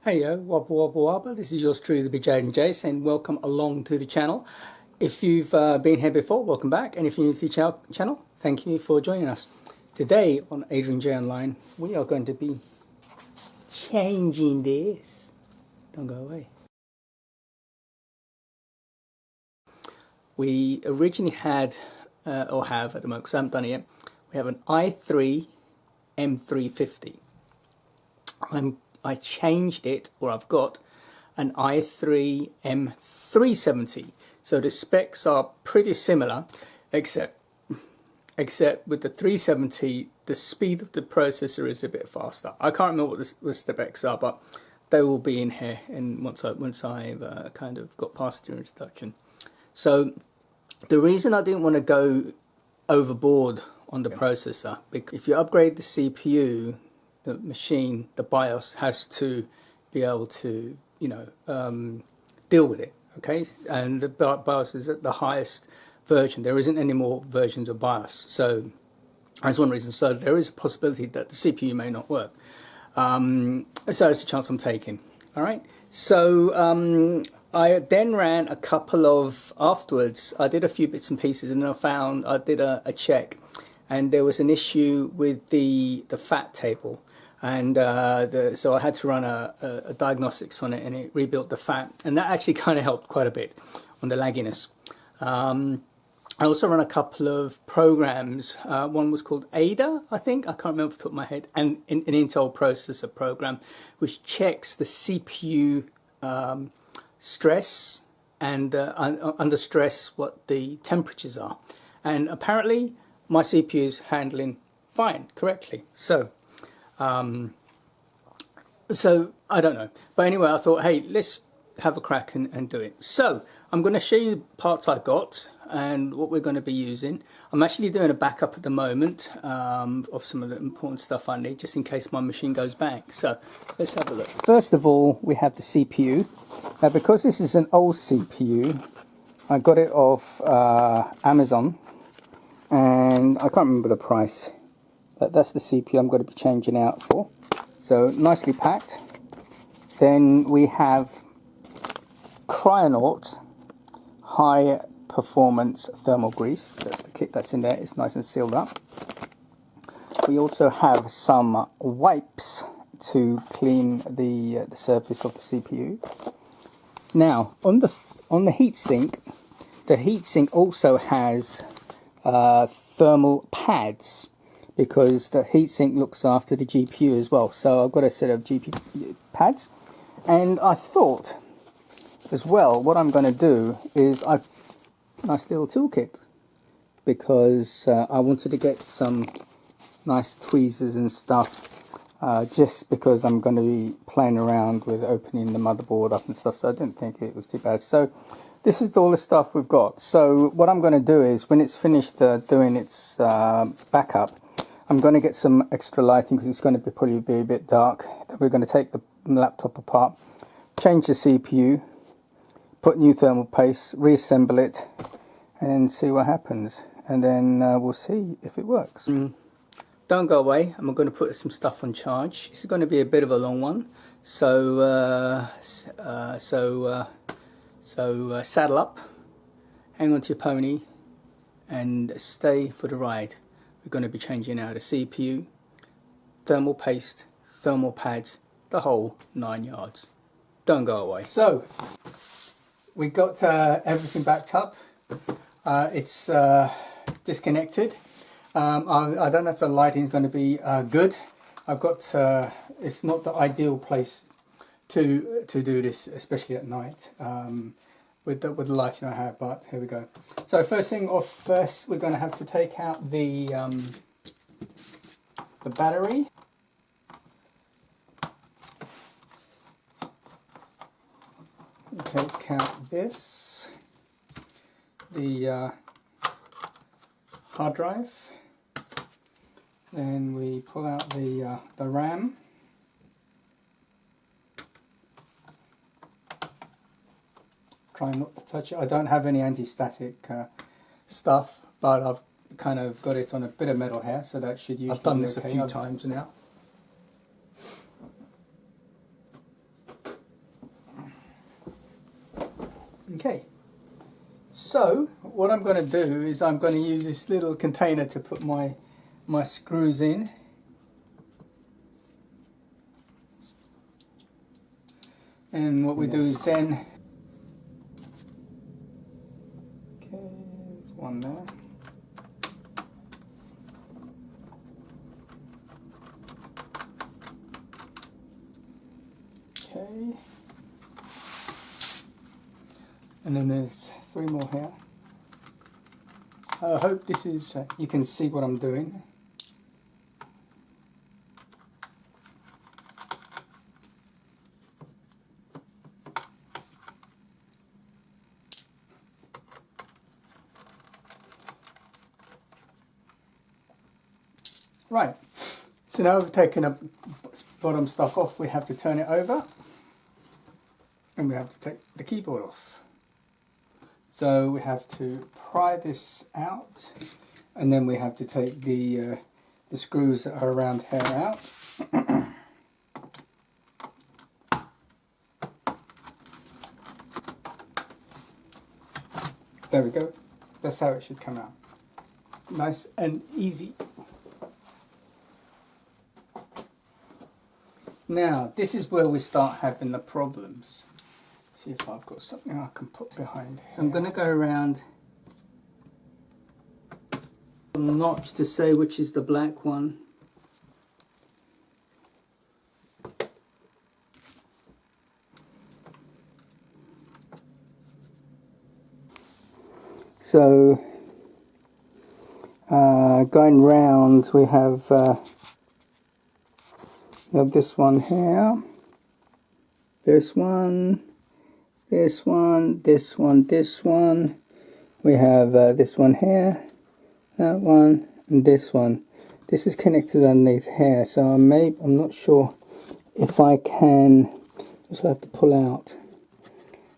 Hey yo, wobble wobble wobble, this is yours truly, the Big Jaden Jace, and welcome along to the channel. If you've been here before, welcome back, and if you're new to the channel, thank you for joining us. Today on Adrian J Online, we are going to be changing this. Don't go away. We originally had, or have at the moment, because I haven't done it yet, we have an i3 M350. I changed it, or I've got an i3 M370. So the specs are pretty similar, except with the 370, the speed of the processor is a bit faster. I can't remember what the specs are, but they will be in here. And once I've kind of got past the introduction. So the reason I didn't want to go overboard on the processor, because if you upgrade the CPU, the machine, the BIOS has to be able to, deal with it, okay? And the BIOS is at the highest version. There isn't any more versions of BIOS. So that's one reason. So there is a possibility that the CPU may not work. So it's a chance I'm taking, all right? So I then ran a couple of, afterwards, I did a few bits and pieces, and then I did a check, and there was an issue with the FAT table. And so I had to run a diagnostics on it, and it rebuilt the FAT, and that actually kind of helped quite a bit on the lagginess. I also ran a couple of programs. One was called Ada, I think. I can't remember off the top of my head. And an Intel processor program, which checks the CPU stress and under stress what the temperatures are. And apparently my CPU is handling fine, correctly. So I don't know, but anyway, I thought, hey, let's have a crack and do it. So I'm going to show you the parts I got and what we're going to be using. I'm actually doing a backup at the moment of some of the important stuff I need, just in case my machine goes bang. So let's have a look. First of all, we have the CPU. Now, because this is an old CPU, I got it off Amazon, and I can't remember the price. That's the CPU I'm going to be changing out for. So nicely packed. Then we have Cryonaut high performance thermal grease. That's the kit that's in there. It's nice and sealed up. We also have some wipes to clean the surface of the CPU. Now on the heatsink, the heatsink also has thermal pads, because the heatsink looks after the GPU as well. So I've got a set of GPU pads, and I thought as well what I'm going to do is nice little toolkit, because I wanted to get some nice tweezers and stuff, just because I'm going to be playing around with opening the motherboard up and stuff, so I didn't think it was too bad. So this is all the stuff we've got. So what I'm going to do is, when it's finished doing its backup, I'm going to get some extra lighting, because it's going to probably be a bit dark. Then we're going to take the laptop apart, change the CPU, put new thermal paste, reassemble it, and see what happens. And then we'll see if it works. Don't go away. I'm going to put some stuff on charge. This is going to be a bit of a long one. So saddle up, hang on to your pony, and stay for the ride. We're going to be changing out a CPU, thermal paste, thermal pads, the whole 9 yards. Don't go away. So we got everything backed up. It's disconnected. I don't know if the lighting is going to be good. I've got it's not the ideal place to do this, especially at night, with the lighting I have, but here we go. So first thing off, first we're going to have to take out the battery. Take out this, the hard drive. Then we pull out the RAM. Try not to touch it. I don't have any anti-static stuff, but I've kind of got it on a bit of metal here, so that should usually. I've done this a few times now. Okay, so what I'm going to do is I'm going to use this little container to put my screws in. And what we do is then, okay, there's one there. Okay. And then there's 3 more here. I hope this is, you can see what I'm doing. Right, so now we've taken the bottom stuff off, we have to turn it over and we have to take the keyboard off. So we have to pry this out and then we have to take the screws that are around here out. There we go, that's how it should come out. Nice and easy. Now, this is where we start having the problems. See if I've got something I can put behind here. So I'm going to go around the notch to say which is the black one. So, going round, we have this one here, this one, this one, this one, this one. We have this one here, that one, and this one. This is connected underneath here, so I'm not sure if I can. Just have to pull out.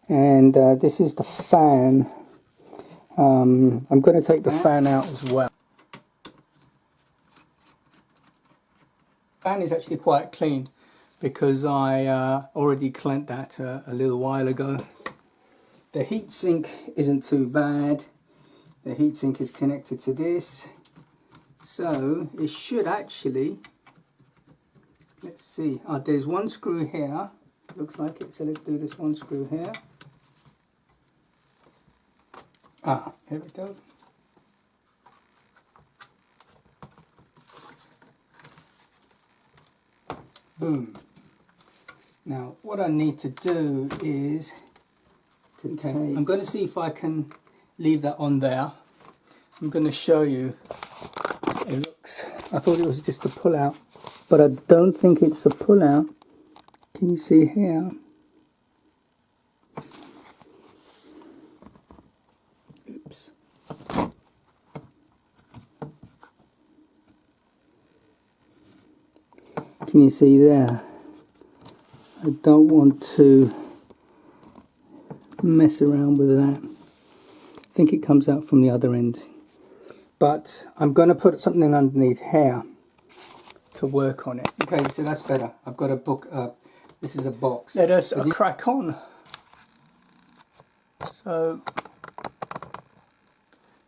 And this is the fan. I'm going to take the fan out as well. Fan is actually quite clean because I already cleaned that a little while ago. The heatsink isn't too bad. The heatsink is connected to this, so it should actually, let's see, there's one screw here, looks like it, so let's do this one screw here. Here we go. Boom. Now what I need to do is I'm going to see if I can leave that on there. I'm going to show you. It looks, I thought it was just a pull out, but I don't think it's a pull out. Can you see here? Oops. Can you see there? I don't want to mess around with that. I think it comes out from the other end. But I'm going to put something underneath here to work on it. Okay, so that's better. I've got a book. This is a box. Let us crack on. So,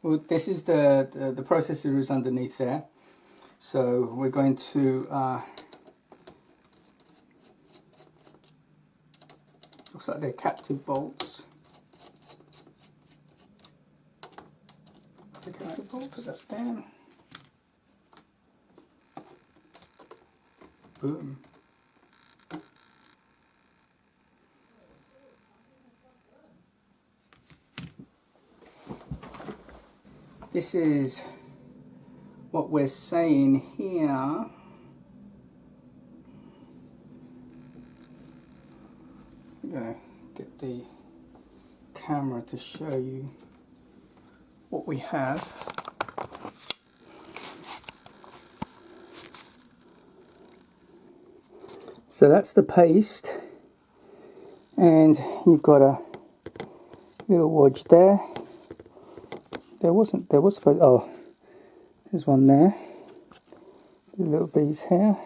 well, this is the processor is underneath there. So we're going to. Looks like they're captive bolts. Just put that down. Boom. This is what we're saying here. I'm going to get the camera to show you what we have. So that's the paste, and you've got a little wodge there. There was supposed, oh, there's one there. Little beads here,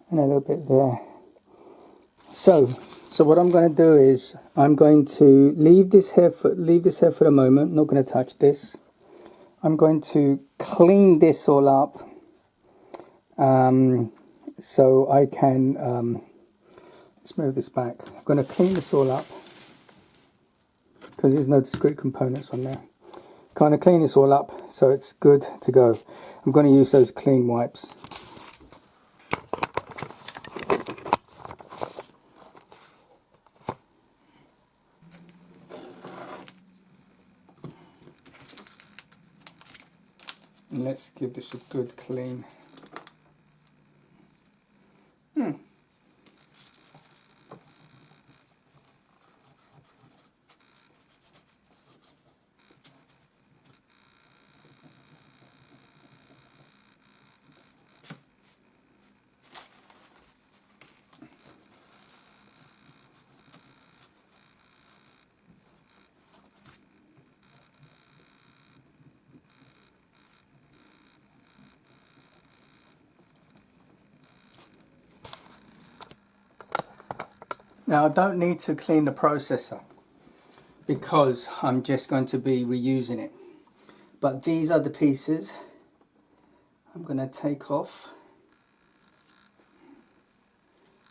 and a little bit there. So So what I'm going to do is I'm going to leave this here for the moment. Not going to touch this. I'm going to clean this all up, so I can. Let's move this back. I'm going to clean this all up because there's no discrete components on there. Kind of clean this all up so it's good to go. I'm going to use those clean wipes. And let's give this a good clean. Now I don't need to clean the processor because I'm just going to be reusing it. But these are the pieces I'm going to take off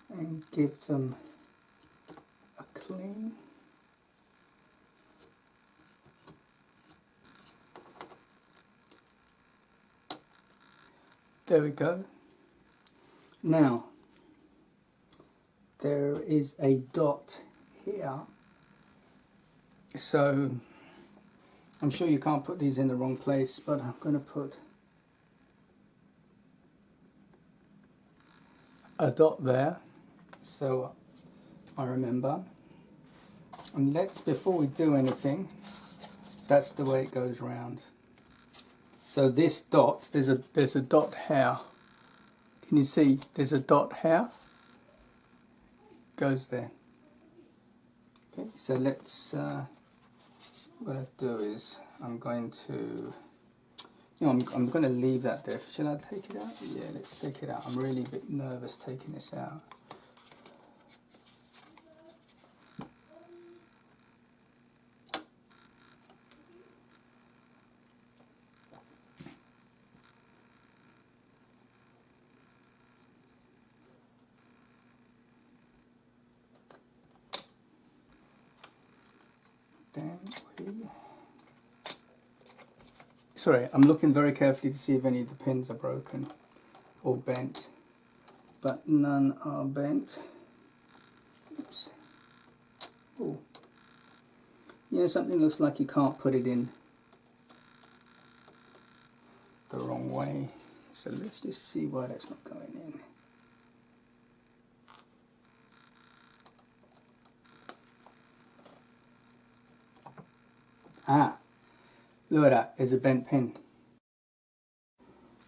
and give them a clean. There we go. Now, there is a dot here, so I'm sure you can't put these in the wrong place, but I'm going to put a dot there so I remember. And let's, before we do anything, that's the way it goes round. So this dot, there's a dot here. Can you see there's a dot here? Goes there. Okay, so let's what I'm going to do is I'm going to, I'm going to leave that there. Shall I take it out? Yeah, let's take it out. I'm really a bit nervous taking this out. Sorry, I'm looking very carefully to see if any of the pins are broken or bent, but none are bent. Oops. Oh. Yeah, something looks like you can't put it in the wrong way. So let's just see why that's not going in. Ah, look at that, there's a bent pin.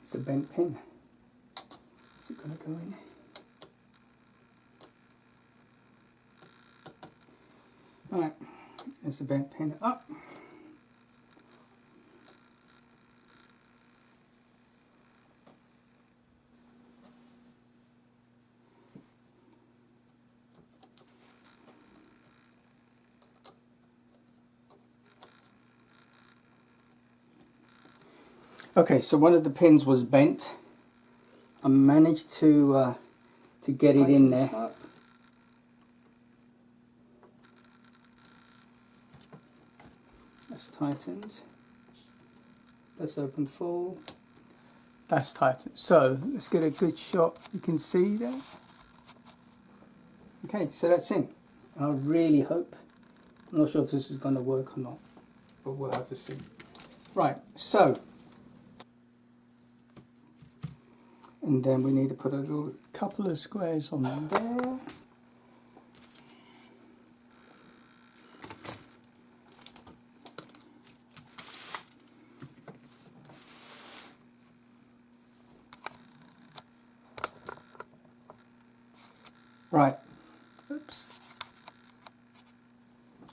It's a bent pin. Is it going to go in? Alright, there's a bent pin up. Okay, so one of the pins was bent. I managed to get it in there. That's tightened. That's open full. That's tightened. So let's get a good shot. You can see there. Okay, so that's in. I really hope. I'm not sure if this is going to work or not, but we'll have to see. Right, so. And then we need to put a little couple of squares on there. Right. Oops.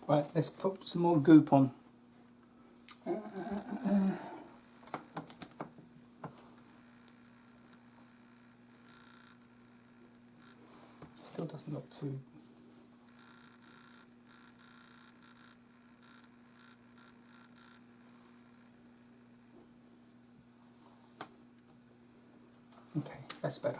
Right, let's put some more goop on. Still doesn't look too That's better.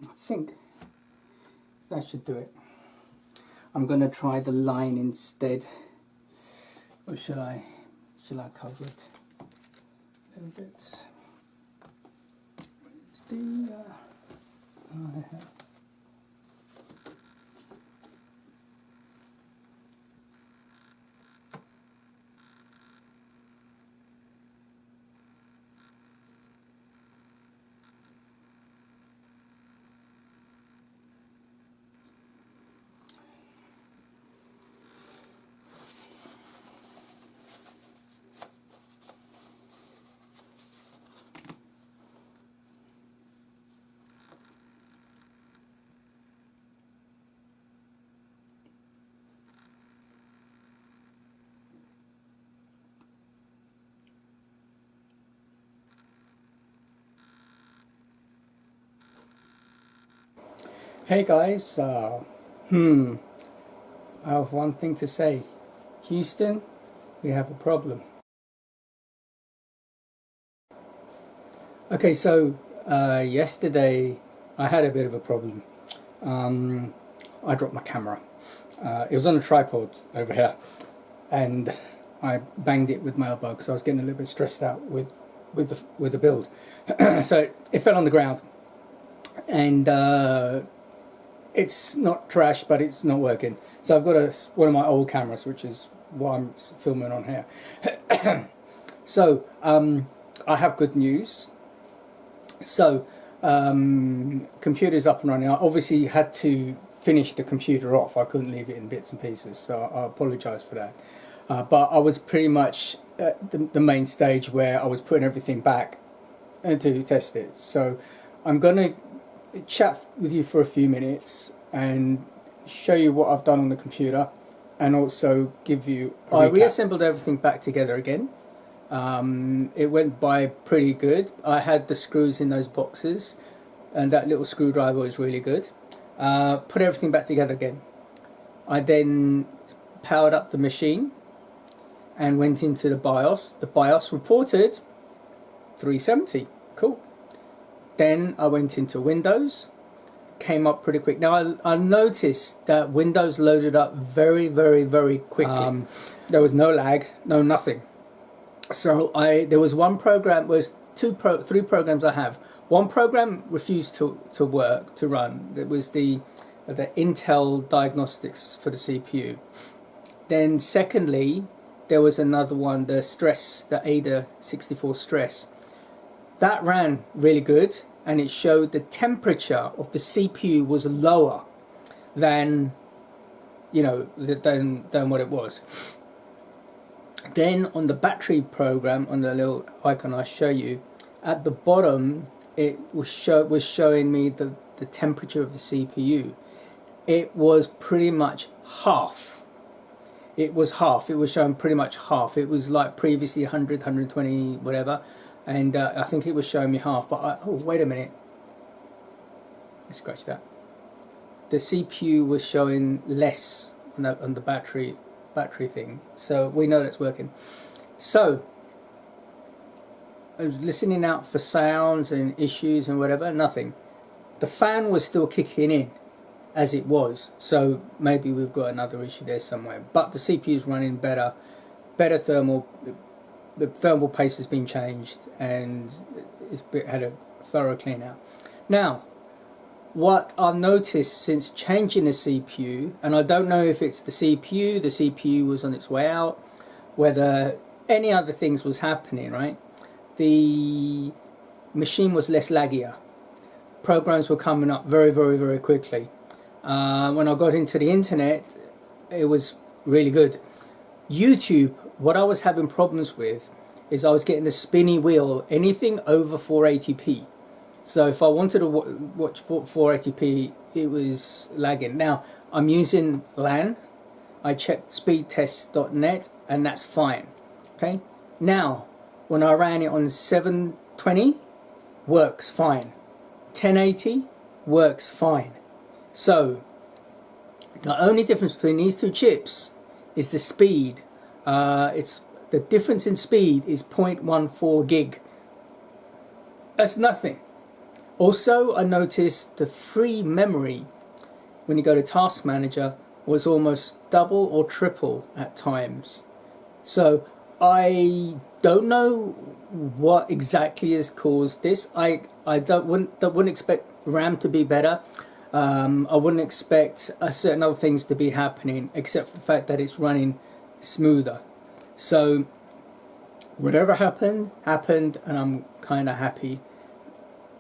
I think that should do it. I'm going to try the line instead, or shall I cover it a little bit? Where's the I have. Hey guys, I have one thing to say. Houston, we have a problem. Okay, so yesterday I had a bit of a problem. I dropped my camera. It was on a tripod over here, and I banged it with my elbow because I was getting a little bit stressed out with the build. So it fell on the ground, and it's not trash, but it's not working. So I've got one of my old cameras, which is what I'm filming on here. So I have good news. So computer's up and running. I obviously had to finish the computer off. I couldn't leave it in bits and pieces, so I apologise for that. But I was pretty much at the main stage where I was putting everything back to test it. So I'm going to chat with you for a few minutes and show you what I've done on the computer, and also give you a recap. I reassembled everything back together again. It went by pretty good. I had the screws in those boxes, and that little screwdriver was really good. Put everything back together again. I then powered up the machine and went into the BIOS. The BIOS reported 370. Cool. Then I went into Windows, came up pretty quick. Now I noticed that Windows loaded up very, very, very quickly. There was no lag, no nothing. So there was one program, three programs I have. One program refused to run. It was the Intel diagnostics for the CPU. Then secondly, there was another one, the Ada 64 stress. That ran really good, and it showed the temperature of the CPU was lower than, than what it was. Then on the battery program, on the little icon I show you, at the bottom it was showing me the temperature of the CPU. It was pretty much half. It was half. It was showing pretty much half. It was like previously 100, 120, whatever. And I think it was showing me half, but oh, wait a minute. Let's scratch that. The CPU was showing less on the battery thing, so we know that's working. So I was listening out for sounds and issues and whatever. Nothing. The fan was still kicking in as it was, so maybe we've got another issue there somewhere. But the CPU is running better thermal. The thermal paste has been changed, and it's had a thorough clean out. Now, what I've noticed since changing the CPU, and I don't know if it's the CPU was on its way out, whether any other things was happening, right? The machine was less laggier. Programs were coming up very, very, very quickly. When I got into the internet, it was really good. YouTube, what I was having problems with is I was getting the spinny wheel, anything over 480p. So if I wanted to watch 480p, it was lagging. Now, I'm using LAN, I checked speedtest.net and that's fine. Okay, now when I ran it on 720, works fine. 1080 works fine. So the only difference between these two chips is the speed. It's the difference in speed is 0.14 gig. That's nothing. Also, I noticed the free memory when you go to Task Manager was almost double or triple at times. So I don't know what exactly has caused this. I wouldn't expect RAM to be better. I wouldn't expect certain other things to be happening except for the fact that it's running smoother. So whatever happened, and I'm kind of happy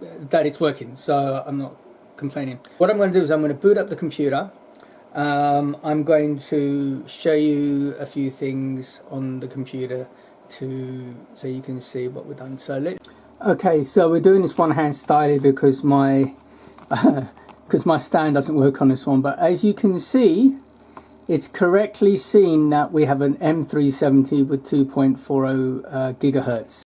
that it's working. So I'm not complaining. What I'm going to do is I'm going to boot up the computer. I'm going to show you a few things on the computer so you can see what we've done. Okay, so we're doing this one-hand styling because my stand doesn't work on this one. But as you can see, it's correctly seen that we have an M370 with 2.40 gigahertz.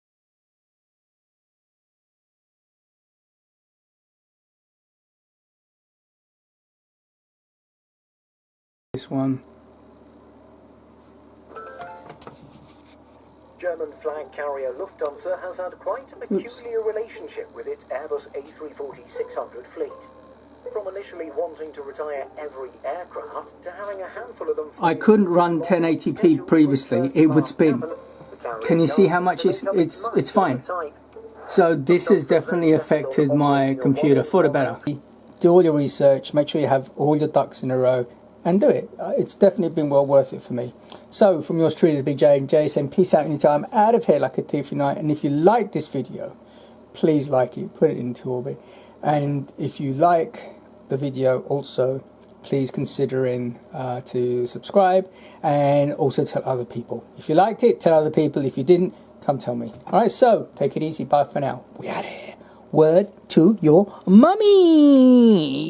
This one. German flag carrier Lufthansa has had quite a peculiar relationship with its Airbus A340-600 fleet. From initially wanting to retire every aircraft to having a handful of them. I couldn't run 1080p previously; it would spin. Can you see how much it's fine? So this has definitely affected my computer for the better. Do all your research. Make sure you have all your ducks in a row. And do it. It's definitely been well worth it for me. So, from yours truly, the Big J and J, saying peace out anytime, out of here like a thief tonight. And if you like this video, please like it, put it into orbit. And if you like the video also, please consider to subscribe and also tell other people. If you liked it, tell other people. If you didn't, come tell me. Alright, so, take it easy. Bye for now. We out of here. Word to your mummy.